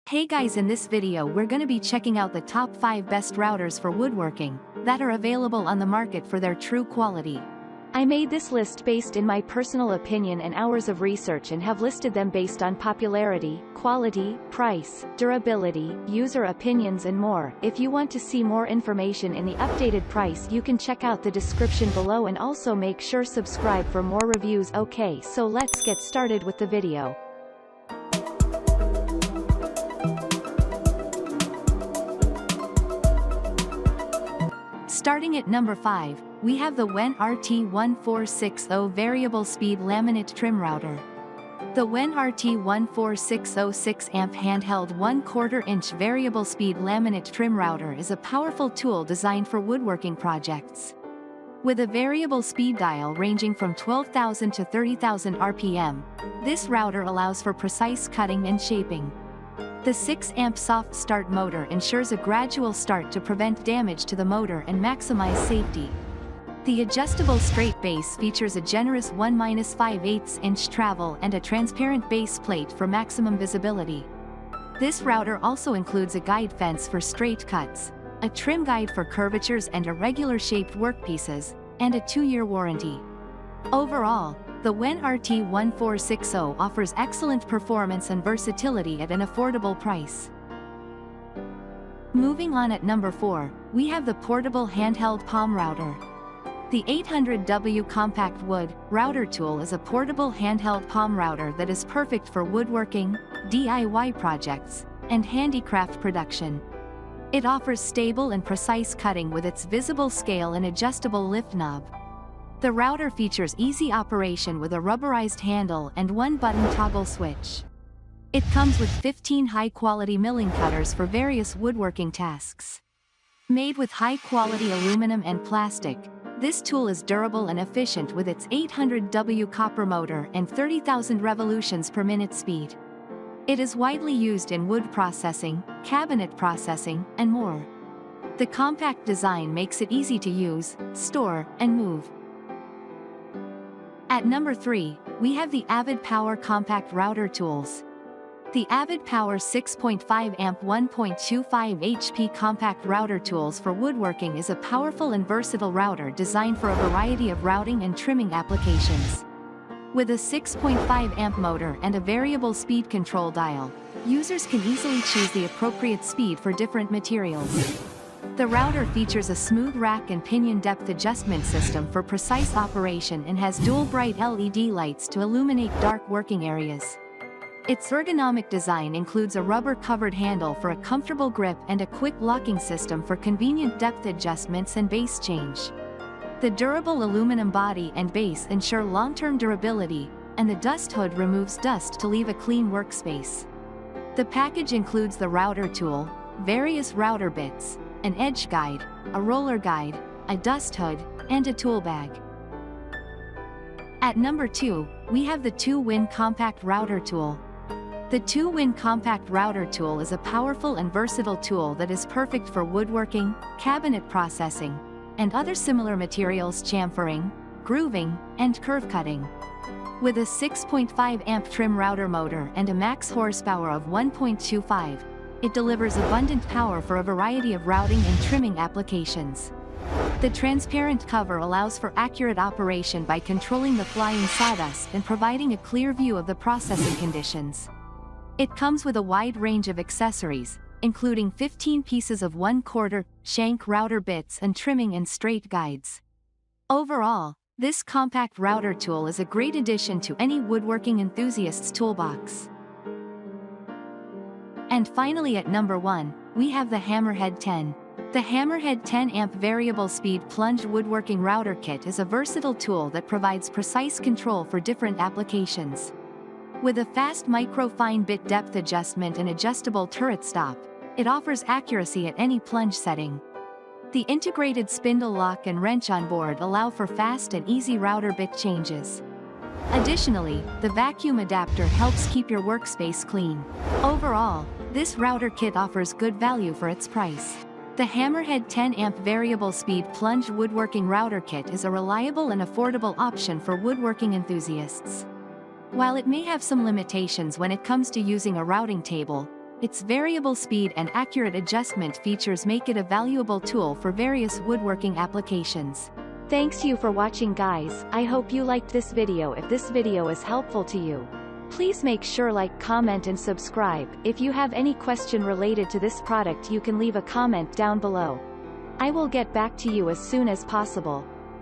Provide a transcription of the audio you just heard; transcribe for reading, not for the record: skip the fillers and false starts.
Hey guys, in this video we're gonna be checking out the top 5 best routers for woodworking that are available on the market for their true quality. I made this list based in my personal opinion and hours of research and have listed them based on popularity, quality, price, durability, user opinions and more. If you want to see more information in the updated price, you can check out the description below and also make sure subscribe for more reviews. Okay, so let's get started with the video. Starting at number 5, we have the WEN RT1460 Variable Speed Laminate Trim Router. The WEN RT1460 6-amp handheld 1/4 inch variable speed laminate trim router is a powerful tool designed for woodworking projects. With a variable speed dial ranging from 12,000 to 30,000 RPM, this router allows for precise cutting and shaping. The 6-amp soft start motor ensures a gradual start to prevent damage to the motor and maximize safety. The adjustable straight base features a generous 1-5/8 inch travel and a transparent base plate for maximum visibility. This router also includes a guide fence for straight cuts, a trim guide for curvatures and irregular shaped workpieces, and a 2-year warranty. Overall, the WEN RT1460 offers excellent performance and versatility at an affordable price. Moving on, at number 4, we have the portable handheld palm router. The 800W compact wood router tool is a portable handheld palm router that is perfect for woodworking, DIY projects, and handicraft production. It offers stable and precise cutting with its visible scale and adjustable lift knob. The router features easy operation with a rubberized handle and 1-button toggle switch. It comes with 15 high-quality milling cutters for various woodworking tasks. Made with high-quality aluminum and plastic, this tool is durable and efficient with its 800W copper motor and 30,000 revolutions per minute speed. It is widely used in wood processing, cabinet processing, and more. The compact design makes it easy to use, store, and move. At number 3, we have the Avid Power Compact Router Tools. The Avid Power 6.5-amp 1.25 HP Compact Router Tools for woodworking is a powerful and versatile router designed for a variety of routing and trimming applications. With a 6.5-amp motor and a variable speed control dial, users can easily choose the appropriate speed for different materials. The router features a smooth rack and pinion depth adjustment system for precise operation and has dual bright LED lights to illuminate dark working areas. Its ergonomic design includes a rubber-covered handle for a comfortable grip and a quick locking system for convenient depth adjustments and base change. The durable aluminum body and base ensure long-term durability, and the dust hood removes dust to leave a clean workspace. The package includes the router tool, various router bits, an edge guide, a roller guide, a dust hood, and a tool bag. At number 2, we have the 2-WIN Compact Router Tool. The 2-WIN Compact Router Tool is a powerful and versatile tool that is perfect for woodworking, cabinet processing, and other similar materials chamfering, grooving, and curve cutting. With a 6.5-amp trim router motor and a max horsepower of 1.25, it delivers abundant power for a variety of routing and trimming applications. The transparent cover allows for accurate operation by controlling the flying sawdust and providing a clear view of the processing conditions. It comes with a wide range of accessories, including 15 pieces of 1/4 shank router bits and trimming and straight guides. Overall, this compact router tool is a great addition to any woodworking enthusiast's toolbox. And finally, at number 1, we have the Hammerhead 10. The Hammerhead 10-amp variable speed plunge woodworking router kit is a versatile tool that provides precise control for different applications. With a fast micro-fine bit depth adjustment and adjustable turret stop, it offers accuracy at any plunge setting. The integrated spindle lock and wrench on board allow for fast and easy router bit changes. Additionally, the vacuum adapter helps keep your workspace clean. Overall, this router kit offers good value for its price. The Hammerhead 10-amp variable speed plunge woodworking router kit is a reliable and affordable option for woodworking enthusiasts. While it may have some limitations when it comes to using a routing table, Its variable speed and accurate adjustment features make it a valuable tool for various woodworking applications. Thanks you for watching, guys. I hope you liked this video. If this video is helpful to you, please make sure like, comment and subscribe. If you have any question related to this product, you can leave a comment down below. I will get back to you as soon as possible.